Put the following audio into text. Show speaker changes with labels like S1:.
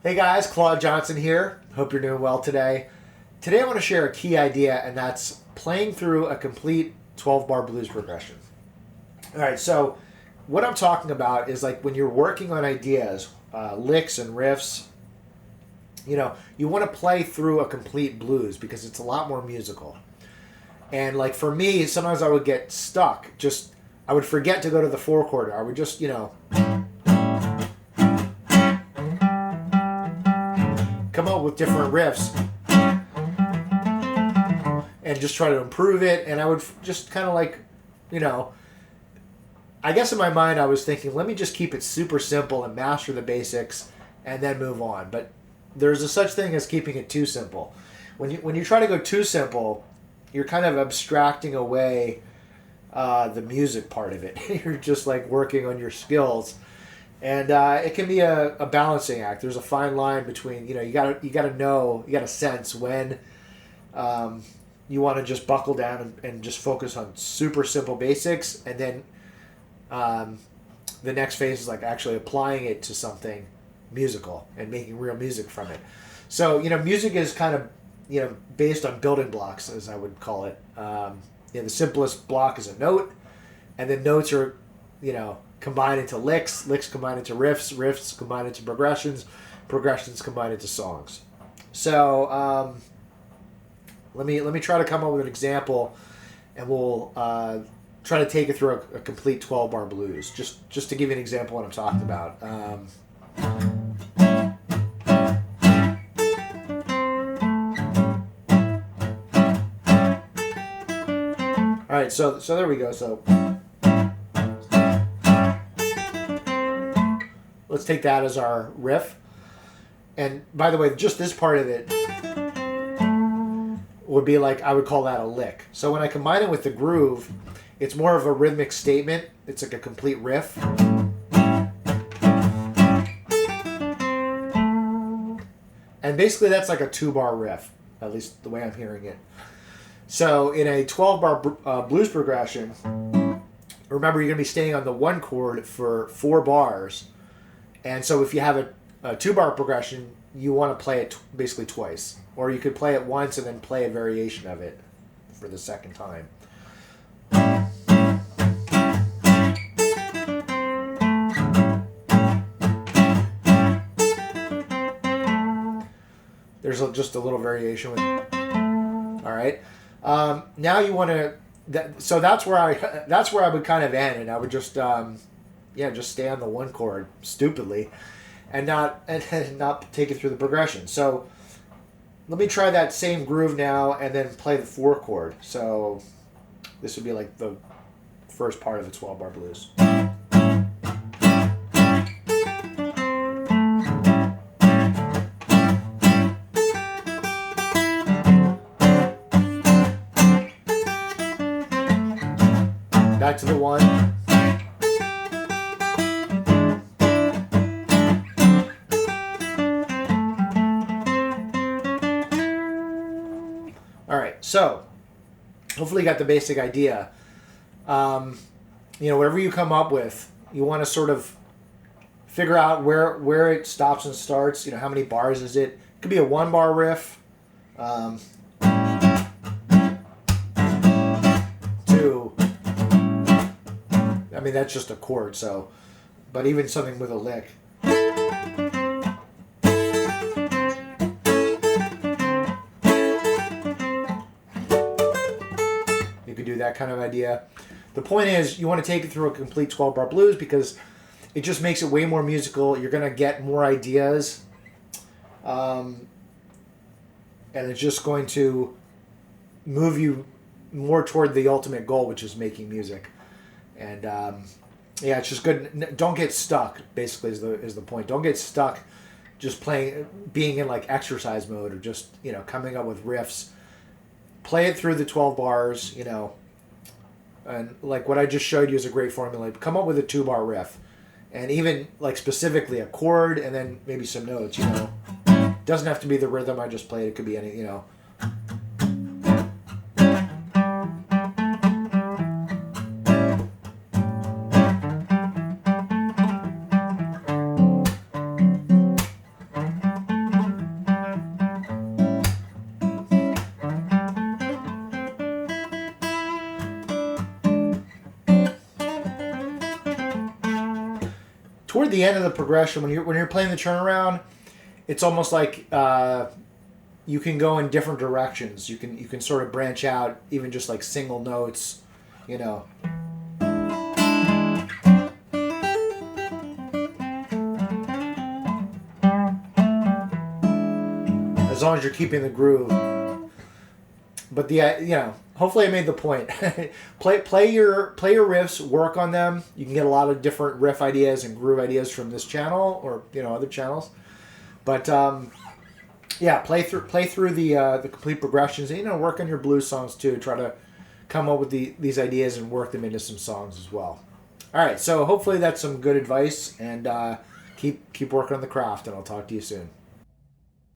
S1: Hey guys, Claude Johnson here. Hope you're doing well today. Today I want to share a key idea, and that's playing through a complete 12-bar blues progression. All right, so what I'm talking about is like when you're working on ideas, licks and riffs, you want to play through a complete blues because it's a lot more musical. And like for me, sometimes I would get stuck. I would forget to go to the 4 chord. I would just, come up with different riffs and just try to improve it. And I would just kind of like, I guess in my mind I was thinking, let me just keep it super simple and master the basics and then move on. But there's a such thing as keeping it too simple. When you try to go too simple, you're kind of abstracting away the music part of it. You're just like working on your skills. And it can be a balancing act. There's a fine line between, you gotta sense when you want to just buckle down and just focus on super simple basics, and then the next phase is like actually applying it to something musical and making real music from it. So, music is kind of, based on building blocks, as I would call it. The simplest block is a note, and then notes are, combine into licks combine into riffs combine into progressions combine into songs. So let me try to come up with an example, and we'll try to take it through a complete 12-bar blues, just to give you an example of what I'm talking about. All right, so there we go. So let's take that as our riff. And by the way, just this part of it would be like, I would call that a lick. So when I combine it with the groove, it's more of a rhythmic statement. It's like a complete riff. And basically that's like a 2-bar riff, at least the way I'm hearing it. So in a 12-bar blues progression, remember you're going to be staying on the 1 chord for 4 bars. And so if you have a 2-bar progression, you want to play it basically twice. Or you could play it once and then play a variation of it for the second time. There's just a little variation with it. All right. Now you want to. So that's where I would kind of end, and I would just just stay on the 1 chord stupidly, and not take it through the progression. So let me try that same groove now, and then play the 4 chord. So this would be like the first part of the 12-bar blues. Back to the 1. All right, so hopefully you got the basic idea. Whatever you come up with, you want to sort of figure out where it stops and starts. How many bars is it? It could be a 1-bar riff. 2. I mean, that's just a chord, so, but even something with a lick. You could do that kind of idea. The point is, you want to take it through a complete 12-bar blues because it just makes it way more musical. You're going to get more ideas. And it's just going to move you more toward the ultimate goal, which is making music. And it's just good. Don't get stuck. Basically, is the point. Don't get stuck just being in like exercise mode, or just coming up with riffs. Play it through the 12 bars. And like what I just showed you is a great formula. Come up with a 2-bar riff, and even like specifically a chord, and then maybe some notes. Doesn't have to be the rhythm I just played. It could be any. toward the end of the progression, when you're playing the turnaround, it's almost like you can go in different directions. You can sort of branch out, even just like single notes, you know. As long as you're keeping the groove. But hopefully I made the point. play your riffs, work on them. You can get a lot of different riff ideas and groove ideas from this channel or other channels. But play through the complete progressions and work on your blues songs too. Try to come up with these ideas and work them into some songs as well. All right, so hopefully that's some good advice, and keep working on the craft, and I'll talk to you soon.